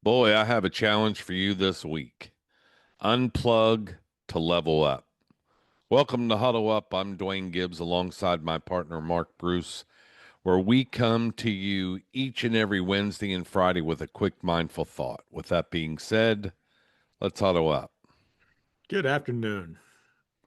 Boy, I have a challenge for you this week. Unplug to level up. Welcome to Huddle Up. I'm Dwayne Gibbs alongside my partner, Mark Bruce, where we come to you each and every Wednesday and Friday with a quick mindful thought. With that being said, let's huddle up. Good afternoon.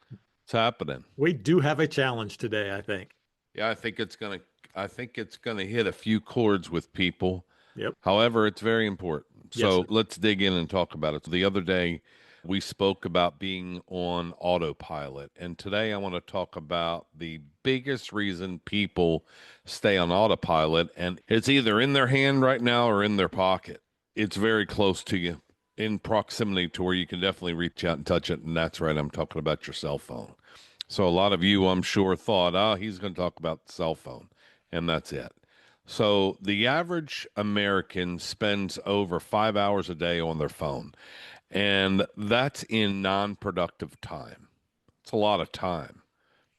What's happening? We do have a challenge today, I think. Yeah, I think it's gonna hit a few chords with people. Yep. However, it's very important. Yes, So sir. let's dig in and talk about it. The other day, we spoke about being on autopilot. And today, I want to talk about the biggest reason people stay on autopilot. And it's either in their hand right now or in their pocket. It's very close to you, in proximity to where you can definitely reach out and touch it. And that's right, I'm talking about your cell phone. So a lot of you, I'm sure, thought, oh, he's going to talk about the cell phone. And that's it. So the average American spends over 5 hours a day on their phone, and that's in non-productive time. It's a lot of time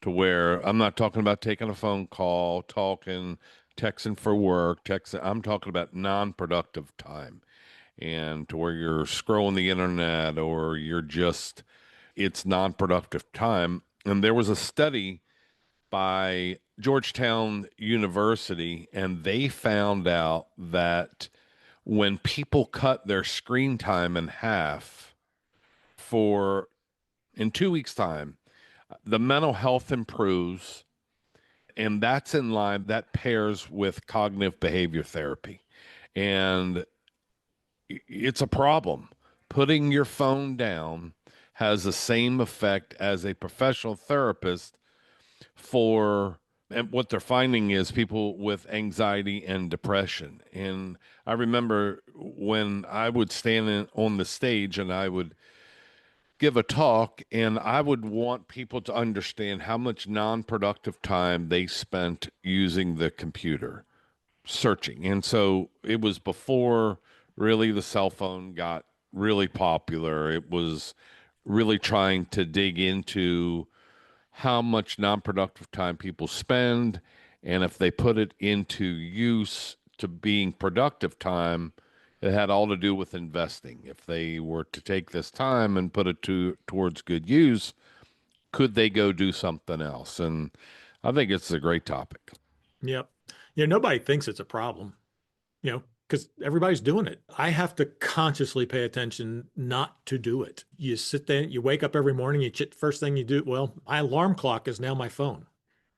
to where I'm not talking about taking a phone call, talking, texting for work, texting. I'm talking about non-productive time, and to where you're scrolling the internet or it's non-productive time. And there was a study by Georgetown University, and they found out that when people cut their screen time in half for in 2 weeks' time, the mental health improves, and that's in line, that pairs with cognitive behavior therapy. And it's a problem. Putting your phone down has the same effect as a professional therapist for and what they're finding is people with anxiety and depression. And I remember when I would on the stage and I would give a talk, and I would want people to understand how much non-productive time they spent using the computer searching. And so it was before really the cell phone got really popular. It was really trying to dig into how much non-productive time people spend, and if they put it into use to being productive time, it had all to do with investing. If they were to take this time and put it towards good use, could they go do something else? And I think it's a great topic. Yep. Nobody thinks it's a problem, because everybody's doing it. I have to consciously pay attention not to do it. You sit there, you wake up every morning, first thing you do, well, my alarm clock is now my phone.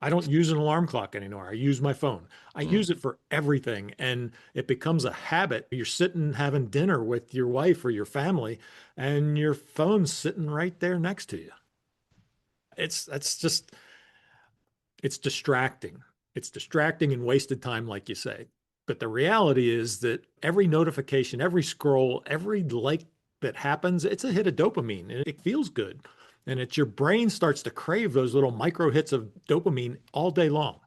I don't use an alarm clock anymore. I use my phone. I Mm. use it for everything, and it becomes a habit. You're sitting having dinner with your wife or your family, and your phone's sitting right there next to you. That's just it's distracting. It's distracting and wasted time, like you say. But the reality is that every notification, every scroll, every like that happens, it's a hit of dopamine and it feels good. And it's your brain starts to crave those little micro hits of dopamine all day long.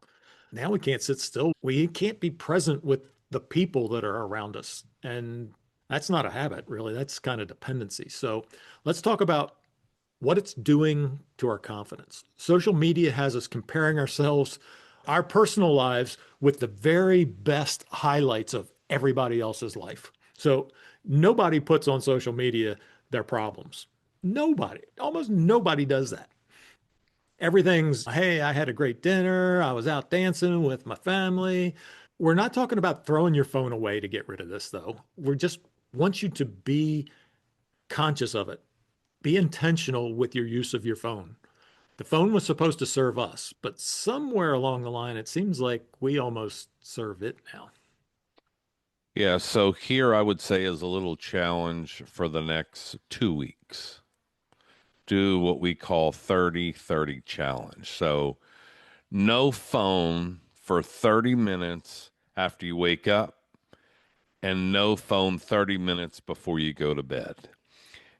Now we can't sit still. We can't be present with the people that are around us. And that's not a habit, really. That's kind of dependency. So let's talk about what it's doing to our confidence. Social media has us comparing ourselves, our personal lives, with the very best highlights of everybody else's life. So nobody puts on social media their problems. Nobody, almost nobody does that. Everything's, hey, I had a great dinner. I was out dancing with my family. We're not talking about throwing your phone away to get rid of this, though. We just want you to be conscious of it. Be intentional with your use of your phone. The phone was supposed to serve us, but somewhere along the line, it seems like we almost serve it now. Yeah, so here I would say is a little challenge for the next 2 weeks. Do what we call 30-30 challenge. So no phone for 30 minutes after you wake up, and no phone 30 minutes before you go to bed.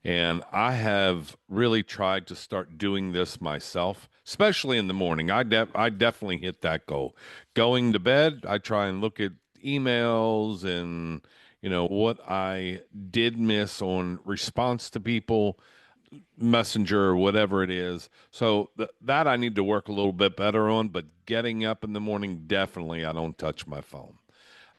And I have really tried to start doing this myself, especially in the morning. I definitely hit that goal. Going to bed, I try and look at emails and what I did miss on response to people, messenger or whatever it is. So that I need to work a little bit better on, but getting up in the morning, definitely I don't touch my phone.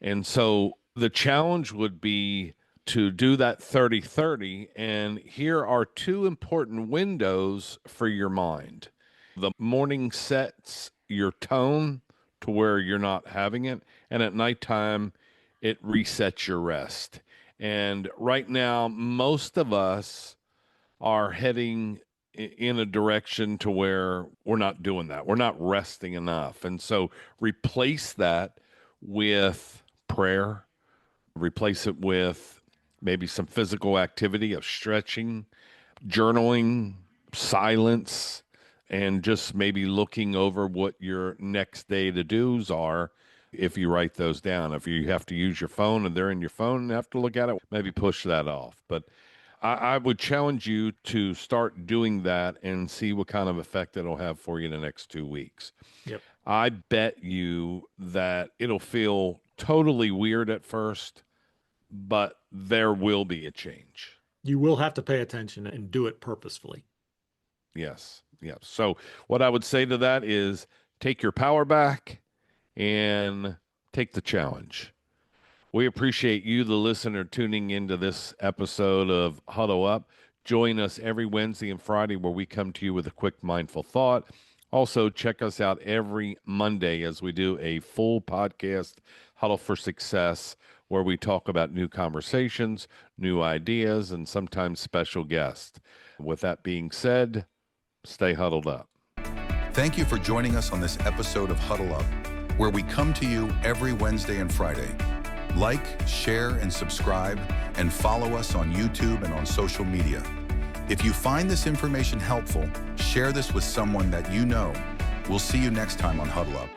And so the challenge would be to do that 30-30. And here are two important windows for your mind. The morning sets your tone to where you're not having it, and at nighttime, it resets your rest. And right now, most of us are heading in a direction to where we're not doing that. We're not resting enough. And so replace that with prayer, replace it with maybe some physical activity of stretching, journaling, silence, and just maybe looking over what your next day to dos are if you write those down. If you have to use your phone and they're in your phone and have to look at it, maybe push that off. But I would challenge you to start doing that and see what kind of effect it'll have for you in the next 2 weeks. Yep. I bet you that it'll feel totally weird at first, but there will be a change. You will have to pay attention and do it purposefully. Yes. Yes. So what I would say to that is take your power back and take the challenge. We appreciate you, the listener, tuning into this episode of Huddle Up. Join us every Wednesday and Friday where we come to you with a quick mindful thought. Also, check us out every Monday as we do a full podcast, Huddle for Success, where we talk about new conversations, new ideas, and sometimes special guests. With that being said, stay huddled up. Thank you for joining us on this episode of Huddle Up, where we come to you every Wednesday and Friday. Like, share, and subscribe, and follow us on YouTube and on social media. If you find this information helpful, share this with someone that you know. We'll see you next time on Huddle Up.